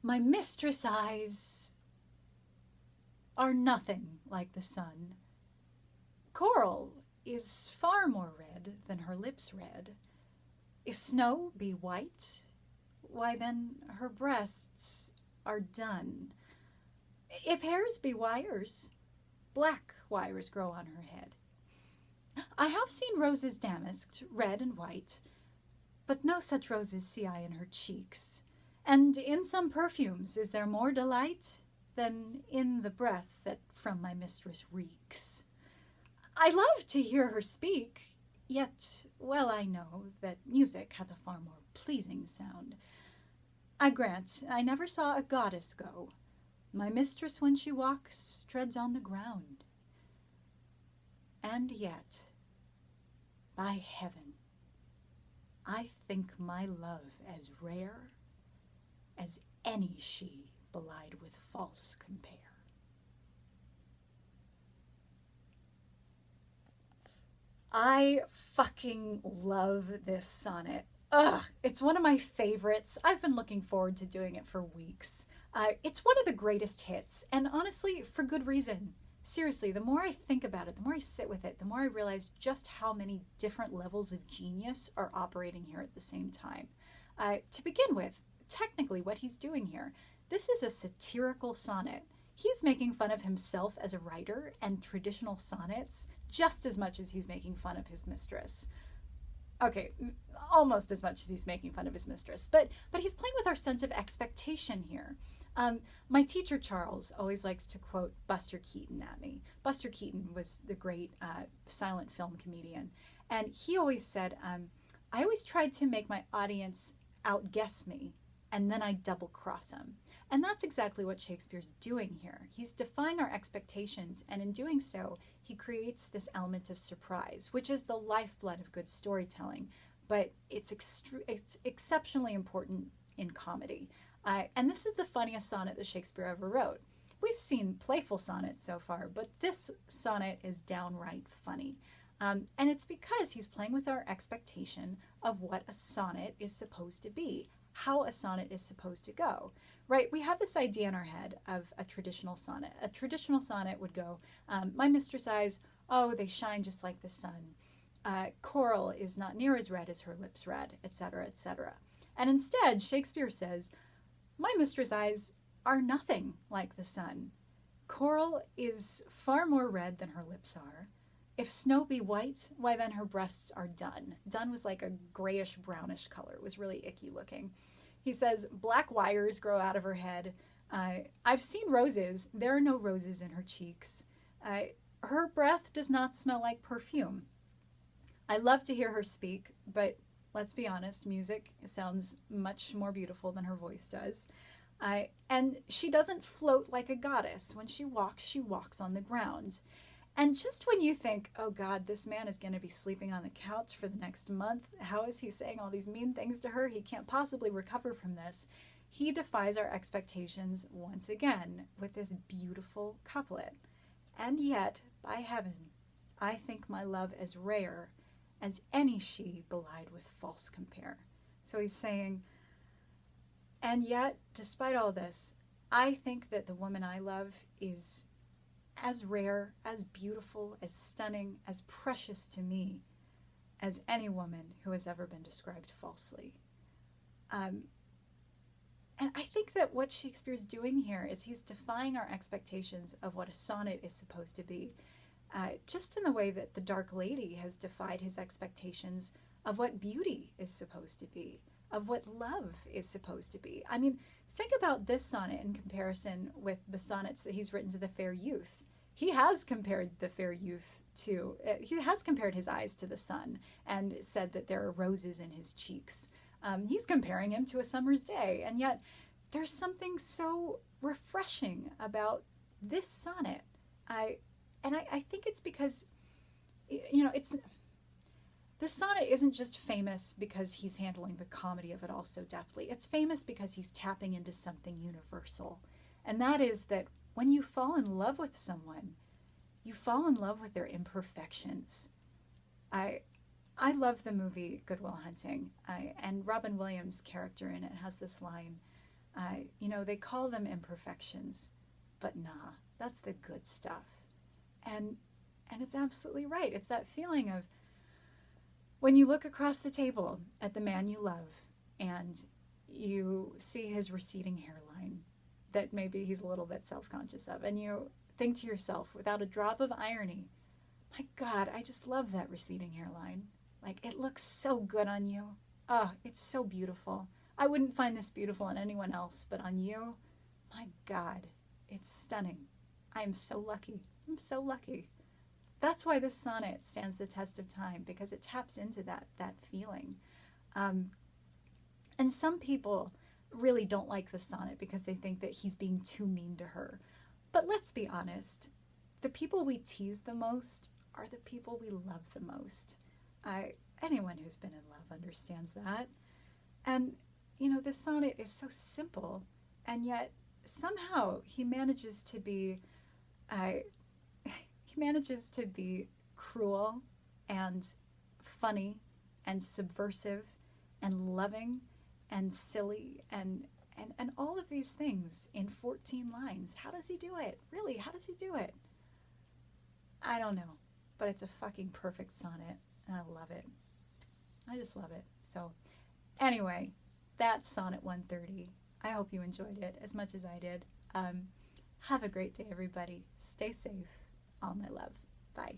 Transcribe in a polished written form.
My mistress' eyes are nothing like the sun. Coral is far more red than her lips red. If snow be white, why then her breasts are dun. If hairs be wires, black wires grow on her head. I have seen roses damask'd, red and white, but no such roses see I in her cheeks. And in some perfumes is there more delight than in the breath that from my mistress reeks. I love to hear her speak, yet well I know that music hath a far more pleasing sound. I grant I never saw a goddess go. My mistress, when she walks, treads on the ground. And yet, by heaven, I think my love as rare as any she belied with false compare. I fucking love this sonnet. Ugh, it's one of my favorites. I've been looking forward to doing it for weeks. It's one of the greatest hits, and honestly, for good reason. Seriously, the more I think about it, the more I sit with it, the more I realize just how many different levels of genius are operating here at the same time. To begin with, technically what he's doing here, this is a satirical sonnet. He's making fun of himself as a writer and traditional sonnets just as much as he's making fun of his mistress. Okay, almost as much as he's making fun of his mistress, but he's playing with our sense of expectation here. My teacher, Charles, always likes to quote Buster Keaton at me. Buster Keaton was the great silent film comedian, and he always said, I always tried to make my audience outguess me, and then I double cross them. And that's exactly what Shakespeare's doing here. He's defying our expectations, and in doing so, he creates this element of surprise, which is the lifeblood of good storytelling, but it's exceptionally important in comedy. And this is the funniest sonnet that Shakespeare ever wrote. We've seen playful sonnets so far, but this sonnet is downright funny. And it's because he's playing with our expectation of what a sonnet is supposed to be, how a sonnet is supposed to go. Right, we have this idea in our head of a traditional sonnet. A traditional sonnet would go, my mistress' eyes, oh, they shine just like the sun. Coral is not near as red as her lips red, etc., etc. And instead, Shakespeare says, my mistress' eyes are nothing like the sun. Coral is far more red than her lips are. If snow be white, why then her breasts are dun. Dun was like a grayish brownish color. It was really icky looking. He says, black wires grow out of her head. I've seen roses. There are no roses in her cheeks. Her breath does not smell like perfume. I love to hear her speak, but let's be honest, music sounds much more beautiful than her voice does. And she doesn't float like a goddess. When she walks on the ground. And just when you think, oh God, this man is going to be sleeping on the couch for the next month, how is he saying all these mean things to her? He can't possibly recover from this. He defies our expectations once again with this beautiful couplet. And yet, by heaven, I think my love as rare as any she belied with false compare. So he's saying, and yet, despite all this, I think that the woman I love is as rare, as beautiful, as stunning, as precious to me as any woman who has ever been described falsely. And I think that what Shakespeare's doing here is he's defying our expectations of what a sonnet is supposed to be, just in the way that the Dark Lady has defied his expectations of what beauty is supposed to be, of what love is supposed to be. I mean, think about this sonnet in comparison with the sonnets that he's written to the fair youth. He has compared the fair youth to, he has compared his eyes to the sun and said that there are roses in his cheeks. He's comparing him to a summer's day, and yet there's something so refreshing about this sonnet. I think it's because, this sonnet isn't just famous because he's handling the comedy of it all so deftly. It's famous because he's tapping into something universal, and that is that when you fall in love with someone, you fall in love with their imperfections. I love the movie Good Will Hunting, and Robin Williams' character in it has this line, They call them imperfections, but nah, that's the good stuff. And it's absolutely right. It's that feeling of when you look across the table at the man you love and you see his receding hairline that maybe he's a little bit self-conscious of, and you think to yourself without a drop of irony, my God, I just love that receding hairline. Like, it looks so good on you. Oh, it's so beautiful. I wouldn't find this beautiful on anyone else, but on you, my God, it's stunning. I am so lucky. I'm so lucky. That's why this sonnet stands the test of time, because it taps into that feeling. And some people really don't like the sonnet because they think that he's being too mean to her. But let's be honest, the people we tease the most are the people we love the most. Anyone who's been in love understands that. And, this sonnet is so simple, and yet somehow he manages to be cruel and funny and subversive and loving and silly and all of these things in 14 lines. How does he do it? Really, how does he do it? I don't know, but it's a fucking perfect sonnet, and I love it. I just love it. So anyway, that's Sonnet 130. I hope you enjoyed it as much as I did. Have a great day, everybody. Stay safe. All my love. Bye.